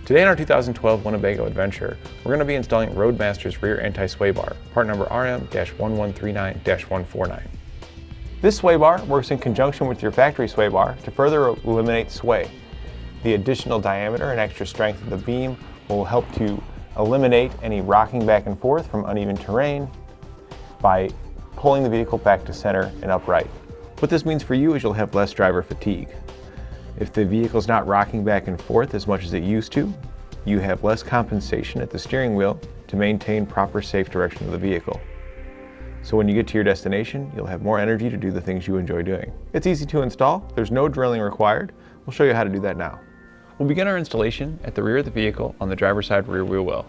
Today in our 2012 Winnebago Adventure, we're going to be installing Roadmaster's Rear Anti-Sway Bar, part number RM-1139-149. This sway bar works in conjunction with your factory sway bar to further eliminate sway. The additional diameter and extra strength of the beam will help to eliminate any rocking back and forth from uneven terrain by pulling the vehicle back to center and upright. What this means for you is you'll have less driver fatigue. If the vehicle's not rocking back and forth as much as it used to, you have less compensation at the steering wheel to maintain proper safe direction of the vehicle. So when you get to your destination, you'll have more energy to do the things you enjoy doing. It's easy to install, there's no drilling required. We'll show you how to do that now. We'll begin our installation at the rear of the vehicle on the driver's side rear wheel well.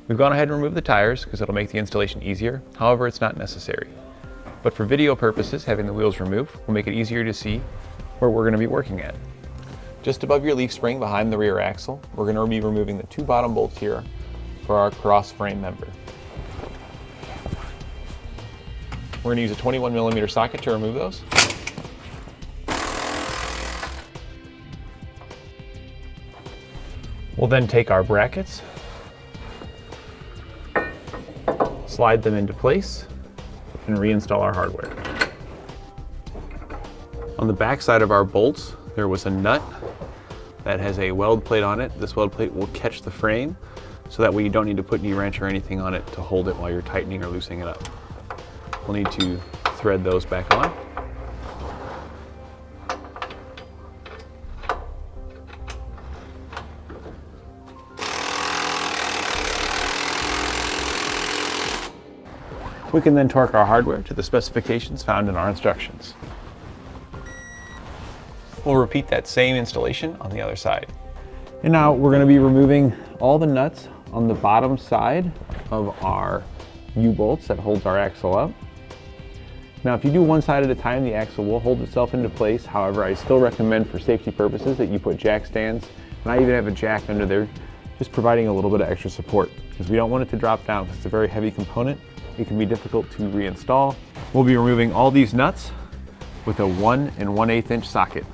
We've gone ahead and removed the tires because it'll make the installation easier, however it's not necessary. But for video purposes, having the wheels removed will make it easier to see where we're going to be working at. Just above your leaf spring behind the rear axle, we're going to be removing the two bottom bolts here for our cross frame member. We're going to use a 21mm socket to remove those. We'll then take our brackets, slide them into place, and reinstall our hardware. On the back side of our bolts, there was a nut that has a weld plate on it. This weld plate will catch the frame, so that way you don't need to put any wrench or anything on it to hold it while you're tightening or loosening it up. We'll need to thread those back on. We can then torque our hardware to the specifications found in our instructions. We'll repeat that same installation on the other side. And now we're going to be removing all the nuts on the bottom side of our U-bolts that holds our axle up. Now if you do one side at a time, the axle will hold itself into place. However, I still recommend for safety purposes that you put jack stands, and I even have a jack under there, just providing a little bit of extra support, because we don't want it to drop down because it's a very heavy component. It can be difficult to reinstall. We'll be removing all these nuts with a 1 1/8 inch socket.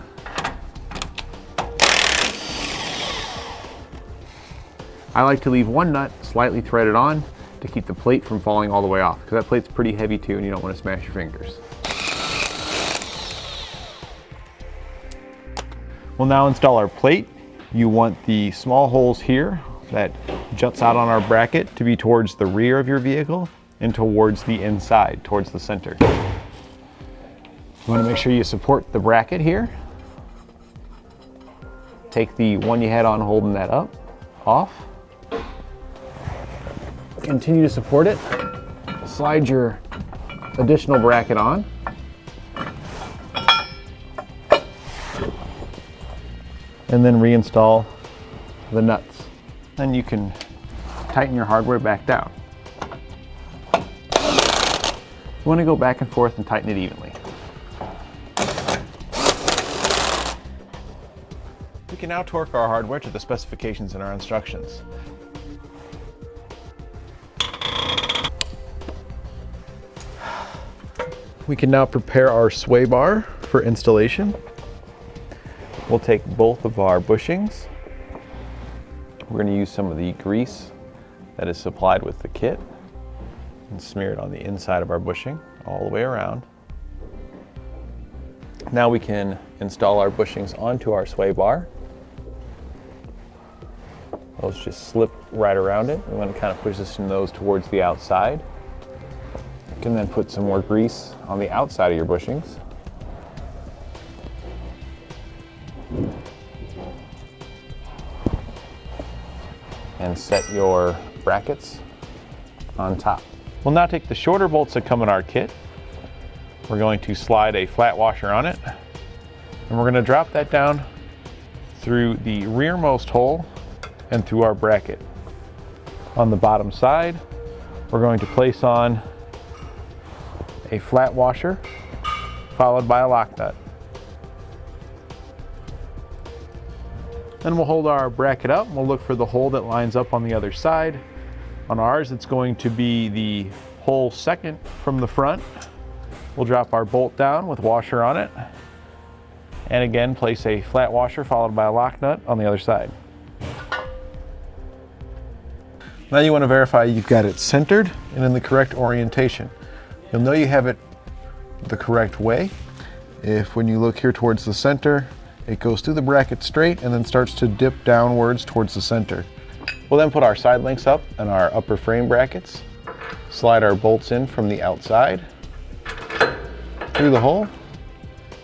I like to leave one nut slightly threaded on to keep the plate from falling all the way off, because that plate's pretty heavy too and you don't want to smash your fingers. We'll now install our plate. You want the small holes here that juts out on our bracket to be towards the rear of your vehicle and towards the inside, towards the center. You want to make sure you support the bracket here. Take the one you had on holding that up, off. Continue to support it. Slide your additional bracket on. And then reinstall the nuts. Then you can tighten your hardware back down. You want to go back and forth and tighten it evenly. We can now torque our hardware to the specifications in our instructions. We can now prepare our sway bar for installation. We'll take both of our bushings. We're going to use some of the grease that is supplied with the kit and smear it on the inside of our bushing all the way around. Now we can install our bushings onto our sway bar. Those just slip right around it. We want to kind of position those towards the outside. You can then put some more grease on the outside of your bushings. And set your brackets on top. We'll now take the shorter bolts that come in our kit. We're going to slide a flat washer on it, and we're going to drop that down through the rearmost hole and through our bracket. On the bottom side, we're going to place on a flat washer followed by a lock nut. Then we'll hold our bracket up and we'll look for the hole that lines up on the other side. On ours, it's going to be the hole second from the front. We'll drop our bolt down with washer on it, and again place a flat washer followed by a lock nut on the other side. Now you want to verify you've got it centered and in the correct orientation. You'll know you have it the correct way if when you look here towards the center, it goes through the bracket straight and then starts to dip downwards towards the center. We'll then put our side links up and our upper frame brackets, slide our bolts in from the outside through the hole,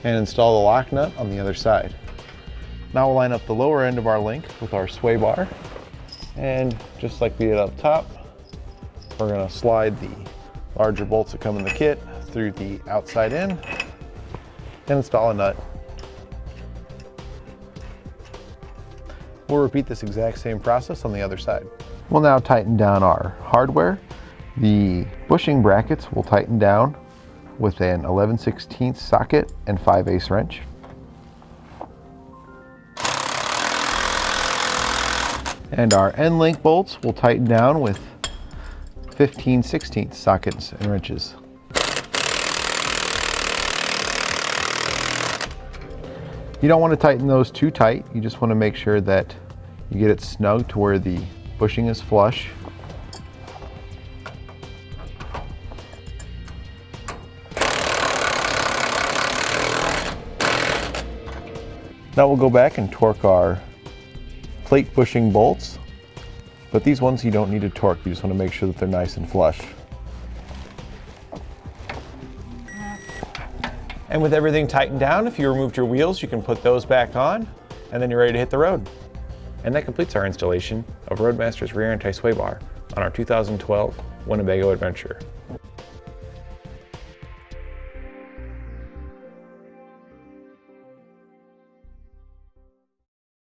and install the lock nut on the other side. Now we'll line up the lower end of our link with our sway bar, and just like we did up top, we're going to slide the larger bolts that come in the kit through the outside in and install a nut. We'll repeat this exact same process on the other side. We'll now tighten down our hardware. The bushing brackets will tighten down with an 11/16 socket and 5/8 wrench. And our end link bolts will tighten down with 15/16 sockets and wrenches. You don't want to tighten those too tight. You just want to make sure that you get it snug to where the bushing is flush. Now we'll go back and torque our plate bushing bolts, but these ones you don't need to torque. You just want to make sure that they're nice and flush. And with everything tightened down, if you removed your wheels, you can put those back on, and then you're ready to hit the road. And that completes our installation of Roadmaster's Rear Anti-Sway Bar on our 2012 Winnebago Adventure.